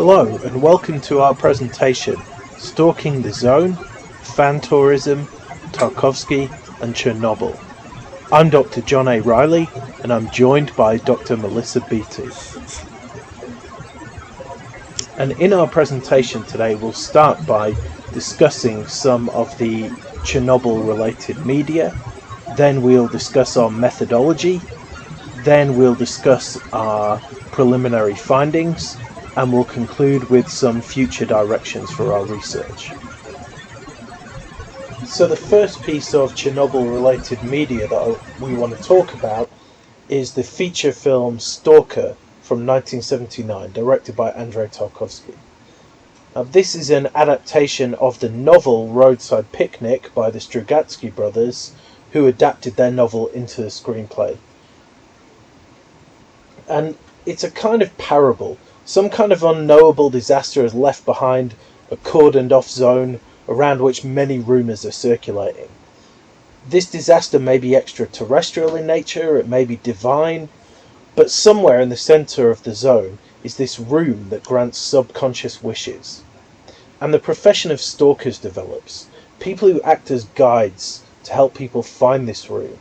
Hello and welcome to our presentation, Stalking the Zone, Fan Tourism, Tarkovsky and Chernobyl. I'm Dr. John A. Riley and I'm joined by Dr. Melissa Beattie. And in our presentation today we'll start by discussing some of the Chernobyl related media, then we'll discuss our methodology, then we'll discuss our preliminary findings, and we'll conclude with some future directions for our research. So the first piece of Chernobyl-related media that we want to talk about is the feature film Stalker from 1979, directed by Andrei Tarkovsky. Now, this is an adaptation of the novel Roadside Picnic by the Strugatsky brothers, who adapted their novel into the screenplay. And it's a kind of parable. Some kind of unknowable disaster has left behind a cordoned-off zone around which many rumours are circulating. This disaster may be extraterrestrial in nature, it may be divine, but somewhere in the centre of the zone is this room that grants subconscious wishes. And the profession of stalkers develops, people who act as guides to help people find this room.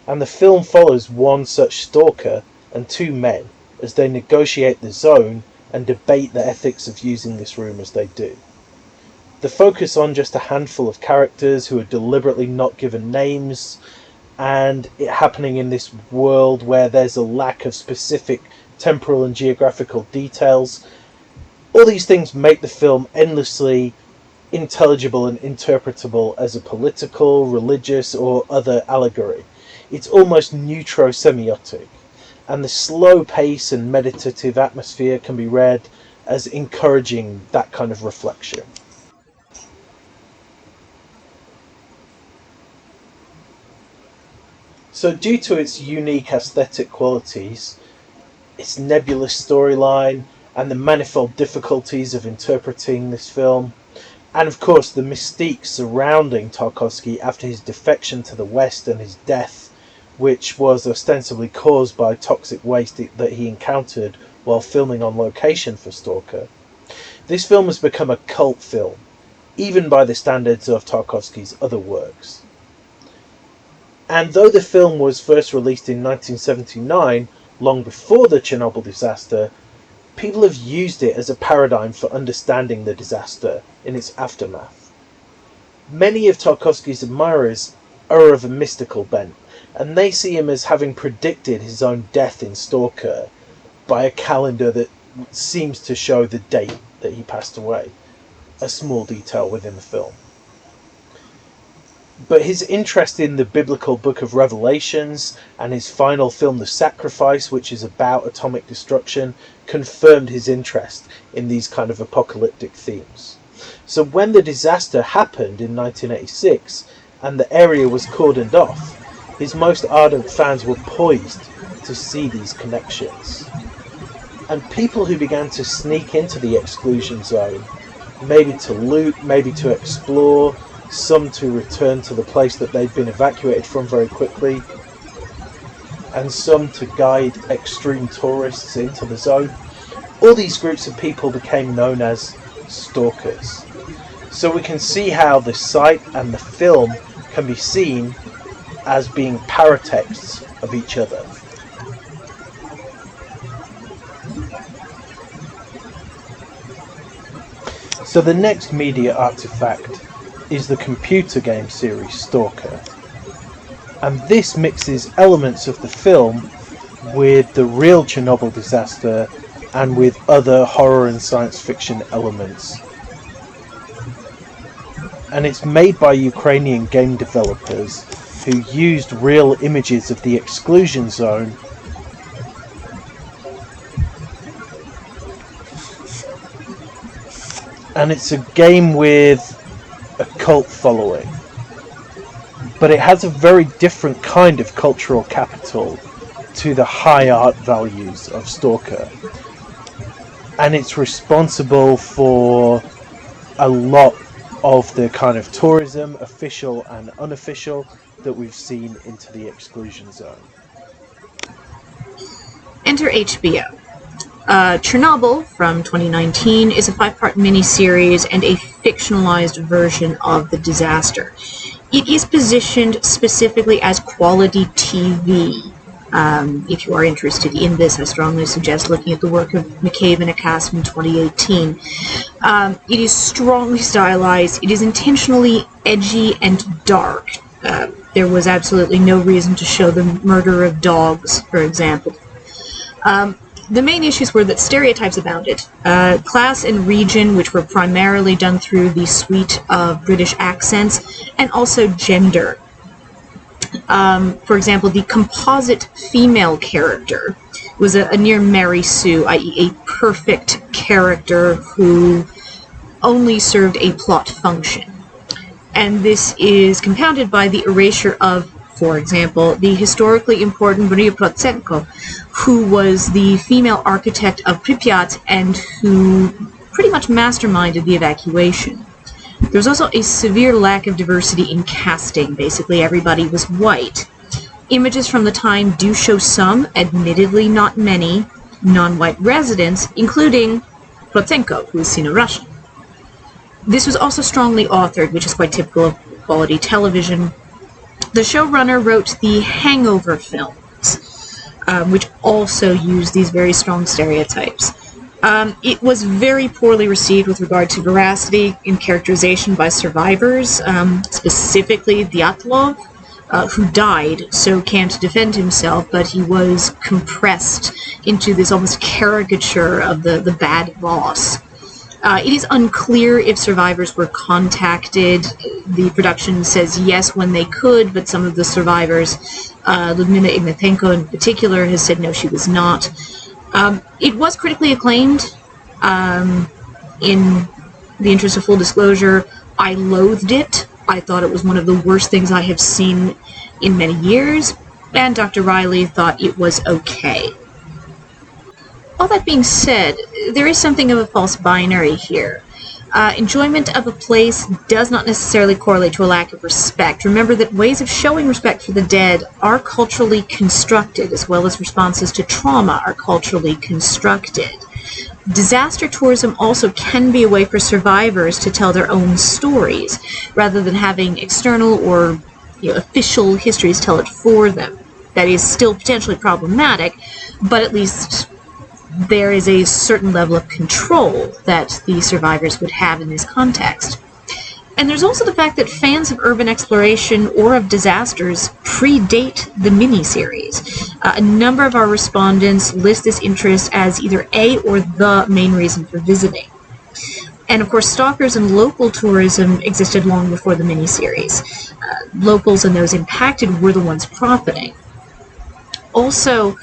And the film follows one such stalker and two men as they negotiate the zone and debate the ethics of using this room as they do. The focus on just a handful of characters who are deliberately not given names, and it happening in this world where there's a lack of specific temporal and geographical details. All these things make the film endlessly intelligible and interpretable as a political, religious, or other allegory. It's almost neutro-semiotic. And the slow pace and meditative atmosphere can be read as encouraging that kind of reflection. So due to its unique aesthetic qualities, its nebulous storyline, and the manifold difficulties of interpreting this film, and of course the mystique surrounding Tarkovsky after his defection to the West and his death, which was ostensibly caused by toxic waste that he encountered while filming on location for Stalker, this film has become a cult film, even by the standards of Tarkovsky's other works. And though the film was first released in 1979, long before the Chernobyl disaster, people have used it as a paradigm for understanding the disaster in its aftermath. Many of Tarkovsky's admirers are of a mystical bent, and they see him as having predicted his own death in Stalker by a calendar that seems to show the date that he passed away, a small detail within the film. But his interest in the biblical book of Revelations and his final film The Sacrifice, which is about atomic destruction, confirmed his interest in these kind of apocalyptic themes. So when the disaster happened in 1986 and the area was cordoned off, his most ardent fans were poised to see these connections. And people who began to sneak into the exclusion zone, maybe to loot, maybe to explore, some to return to the place that they'd been evacuated from very quickly, and some to guide extreme tourists into the zone. All these groups of people became known as stalkers. So we can see how the site and the film can be seen as being paratexts of each other. So the next media artifact is the computer game series Stalker. And this mixes elements of the film with the real Chernobyl disaster and with other horror and science fiction elements. And it's made by Ukrainian game developers who used real images of the Exclusion Zone and it's a game with a cult following, but it has a very different kind of cultural capital to the high art values of Stalker, and it's responsible for a lot of the kind of tourism, official and unofficial, that we've seen into the Exclusion Zone. Enter HBO. Chernobyl from 2019 is a 5-part miniseries and a fictionalized version of the disaster. It is positioned specifically as quality TV. If you are interested in this, I strongly suggest looking at the work of McCabe and Acasm in 2018. It is strongly stylized. It is intentionally edgy and dark. There was absolutely no reason to show the murder of dogs, for example. The main issues were that stereotypes abounded. Class and region, which were primarily done through the suite of British accents, and also gender. For example, the composite female character was a near Mary Sue, i.e. a perfect character who only served a plot function. And this is compounded by the erasure of, for example, the historically important Maria Protsenko, who was the female architect of Pripyat and who pretty much masterminded the evacuation. There was also a severe lack of diversity in casting. Basically, everybody was white. Images from the time do show some, admittedly not many, non-white residents, including Protsenko, who is seen in Russian. This was also strongly authored, which is quite typical of quality television. The showrunner wrote the Hangover films, which also use these very strong stereotypes. It was very poorly received with regard to veracity in characterization by survivors, specifically Dyatlov, who died, so can't defend himself, but he was compressed into this almost caricature of the bad boss. It is unclear if survivors were contacted. The production says yes when they could, but some of the survivors, Ludmila Ignatenko in particular, has said no, she was not. It was critically acclaimed. In the interest of full disclosure, I loathed it. I thought it was one of the worst things I have seen in many years, and Dr. Riley thought it was okay. All that being said, there is something of a false binary here. Enjoyment of a place does not necessarily correlate to a lack of respect. Remember that ways of showing respect for the dead are culturally constructed, as well as responses to trauma are culturally constructed. Disaster tourism also can be a way for survivors to tell their own stories, rather than having external or official histories tell it for them. That is still potentially problematic, but at least there is a certain level of control that the survivors would have in this context. And there's also the fact that fans of urban exploration or of disasters predate the miniseries. A number of our respondents list this interest as either a or the main reason for visiting. And of course, stalkers and local tourism existed long before the miniseries. Locals and those impacted were the ones profiting. Also,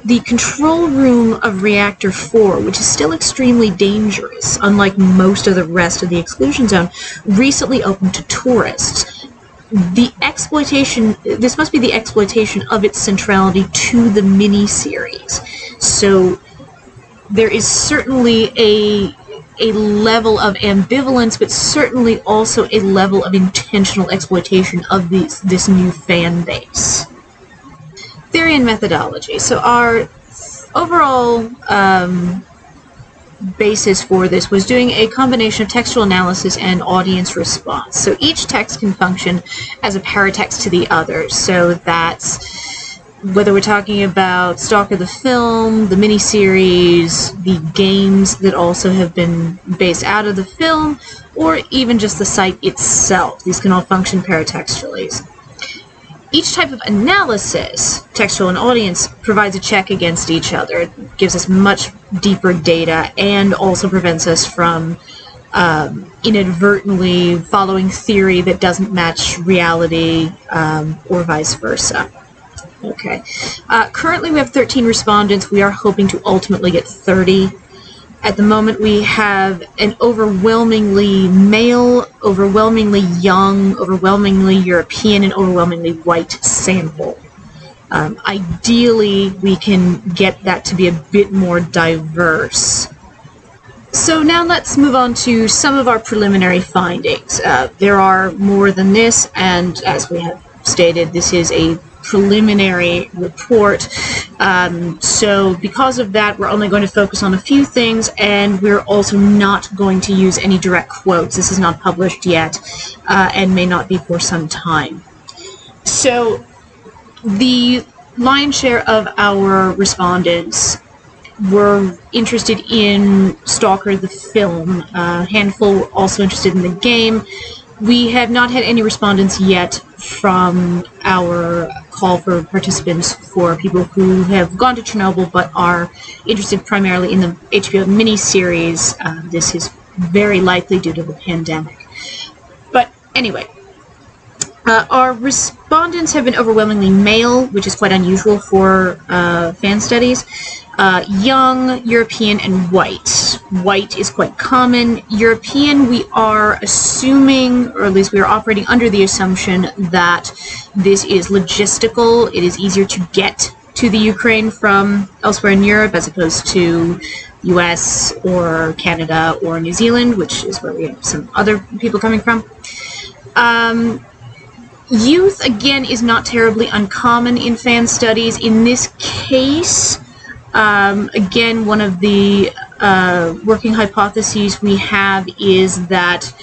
the control room of Reactor 4, which is still extremely dangerous, unlike most of the rest of the Exclusion Zone, recently opened to tourists. This must be the exploitation of its centrality to the mini-series. So there is certainly a level of ambivalence, but certainly also a level of intentional exploitation of this new fan base. Theory and methodology. So our overall basis for this was doing a combination of textual analysis and audience response. So each text can function as a paratext to the other. So that's whether we're talking about Stalker the film, the miniseries, the games that also have been based out of the film, or even just the site itself. These can all function paratextually. Each type of analysis, textual and audience, provides a check against each other. It gives us much deeper data and also prevents us from inadvertently following theory that doesn't match reality or vice versa. Okay. Currently we have 13 respondents. We are hoping to ultimately get 30. At the moment, we have an overwhelmingly male, overwhelmingly young, overwhelmingly European, and overwhelmingly white sample. Ideally, we can get that to be a bit more diverse. So now let's move on to some of our preliminary findings. There are more than this, and as we have stated, this is a preliminary report. So because of that, we're only going to focus on a few things, and we're also not going to use any direct quotes. This is not published yet, and may not be for some time. So the lion's share of our respondents were interested in Stalker the film. A handful were also interested in the game. We have not had any respondents yet from our call for participants for people who have gone to Chernobyl but are interested primarily in the HBO miniseries. This is very likely due to the pandemic. But anyway, our respondents have been overwhelmingly male, which is quite unusual for fan studies. Young, European, and white. White is quite common. European, we are assuming, or at least we are operating under the assumption that this is logistical. It is easier to get to the Ukraine from elsewhere in Europe as opposed to US or Canada or New Zealand, which is where we have some other people coming from. Youth, again, is not terribly uncommon in fan studies. In this case, again, one of the working hypotheses we have is that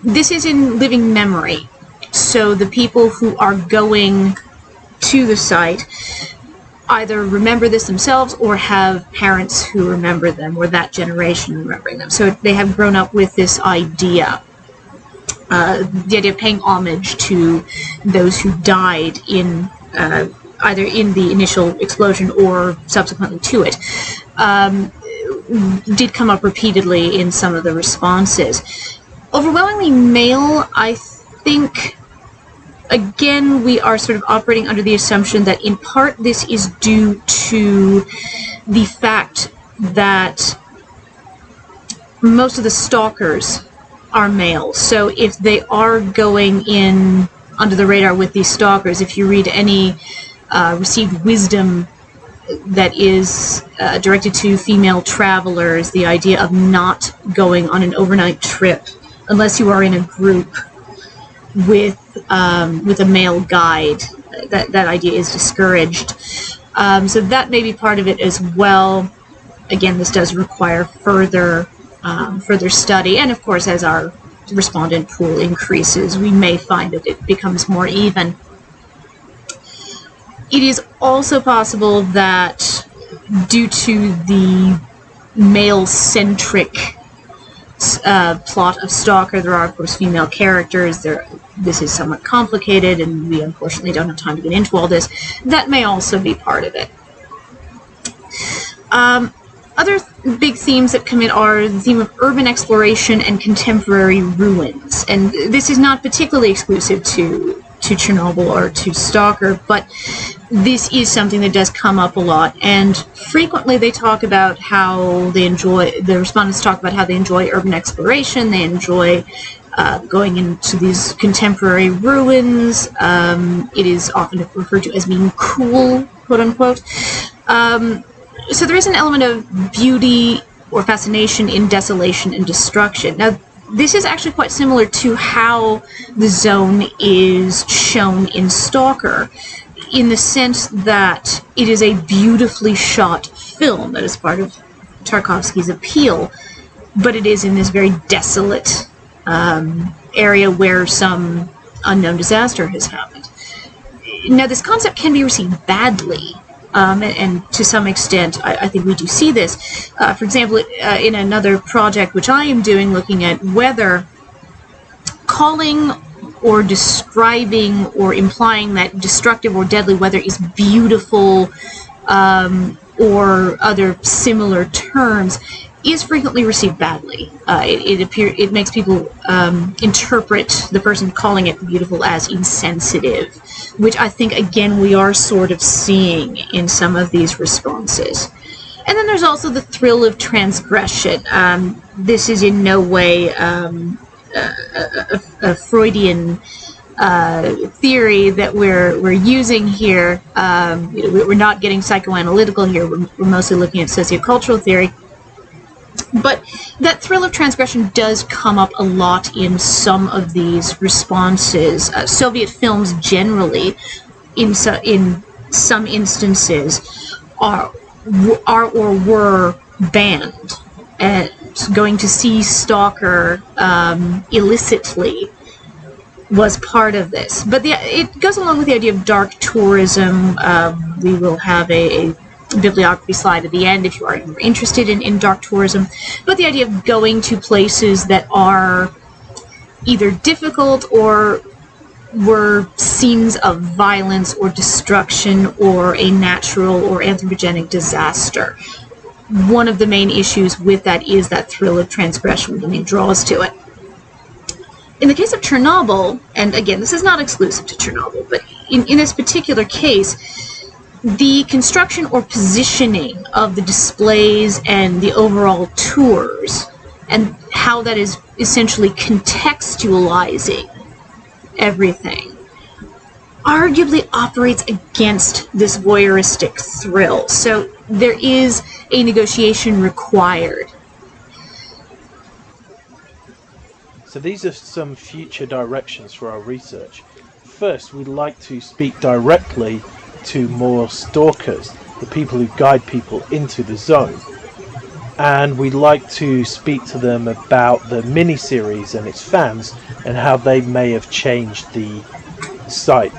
this is in living memory. So the people who are going to the site either remember this themselves or have parents who remember them, or that generation remembering them. So they have grown up with this idea. The idea of paying homage to those who died in either in the initial explosion or subsequently to it, did come up repeatedly in some of the responses. Overwhelmingly male, I think, again, we are sort of operating under the assumption that in part this is due to the fact that most of the stalkers are male. So if they are going in under the radar with these stalkers, if you read any received wisdom that is directed to female travelers, the idea of not going on an overnight trip unless you are in a group with a male guide, that idea is discouraged. So that may be part of it as well. Again, this does require further study, and of course, as our respondent pool increases, we may find that it becomes more even. It is also possible that due to the male-centric plot of Stalker, there are, of course, female characters. This is somewhat complicated, and we unfortunately don't have time to get into all this. That may also be part of it. Other big themes that come in are the theme of urban exploration and contemporary ruins. And this is not particularly exclusive to Chernobyl or to Stalker, but this is something that does come up a lot. And frequently they talk about how they enjoy, the respondents talk about how they enjoy urban exploration, they enjoy going into these contemporary ruins. It is often referred to as being cool, quote unquote. So there is an element of beauty or fascination in desolation and destruction. Now, this is actually quite similar to how the zone is shown in Stalker, in the sense that it is a beautifully shot film that is part of Tarkovsky's appeal, but it is in this very desolate area where some unknown disaster has happened. Now, this concept can be received badly. And to some extent, I think we do see this. For example, in another project which I am doing, looking at whether calling or describing or implying that destructive or deadly weather is beautiful or other similar terms is frequently received badly. It makes people interpret the person calling it beautiful as insensitive, which I think, again, we are sort of seeing in some of these responses. And then there's also the thrill of transgression. This is in no way a Freudian theory that we're using here. We're not getting psychoanalytical here. We're mostly looking at sociocultural theory. But that thrill of transgression does come up a lot in some of these responses. Soviet films generally in some instances are or were banned. Going to see Stalker illicitly was part of this. But it goes along with the idea of dark tourism. We will have a bibliography slide at the end if you are interested in dark tourism. But the idea of going to places that are either difficult or were scenes of violence or destruction or a natural or anthropogenic disaster. One of the main issues with that is that thrill of transgression when it draws to it. In the case of Chernobyl, and again, this is not exclusive to Chernobyl, but in this particular case, the construction or positioning of the displays and the overall tours and how that is essentially contextualizing everything arguably operates against this voyeuristic thrill. So there is a negotiation required. So these are some future directions for our research. First, we'd like to speak directly to more stalkers, the people who guide people into the zone. And we'd like to speak to them about the miniseries and its fans and how they may have changed the site.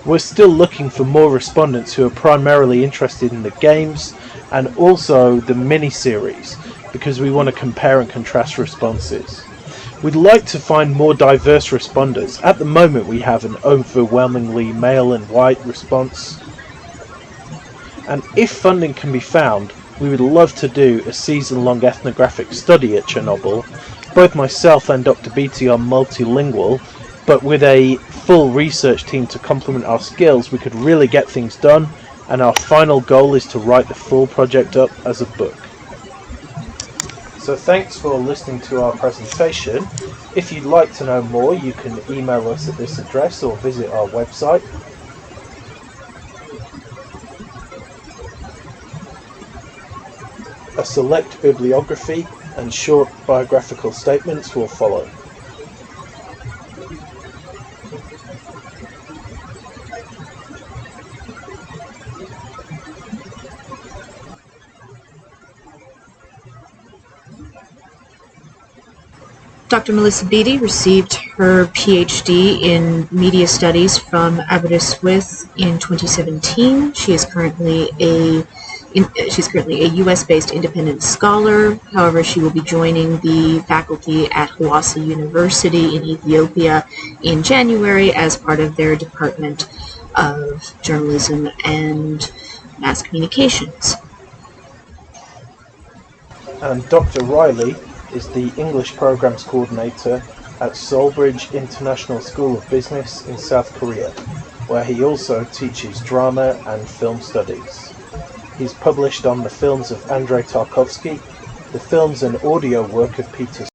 We're still looking for more respondents who are primarily interested in the games and also the miniseries, because we want to compare and contrast responses. We'd like to find more diverse responders. At the moment we have an overwhelmingly male and white response. And if funding can be found, we would love to do a season-long ethnographic study at Chernobyl. Both myself and Dr. Beattie are multilingual, but with a full research team to complement our skills, we could really get things done, and our final goal is to write the full project up as a book. So thanks for listening to our presentation. If you'd like to know more, you can email us at this address or visit our website. A select bibliography and short biographical statements will follow. Dr. Melissa Beattie received her PhD in Media Studies from Aberystwyth in 2017. She is currently a U.S.-based independent scholar. However, she will be joining the faculty at Hawassa University in Ethiopia in January as part of their Department of Journalism and Mass Communications. And Dr. Riley is the English Programs Coordinator at Seoulbridge International School of Business in South Korea, where he also teaches drama and film studies. He's published on the films of Andrei Tarkovsky, the films and audio work of Peter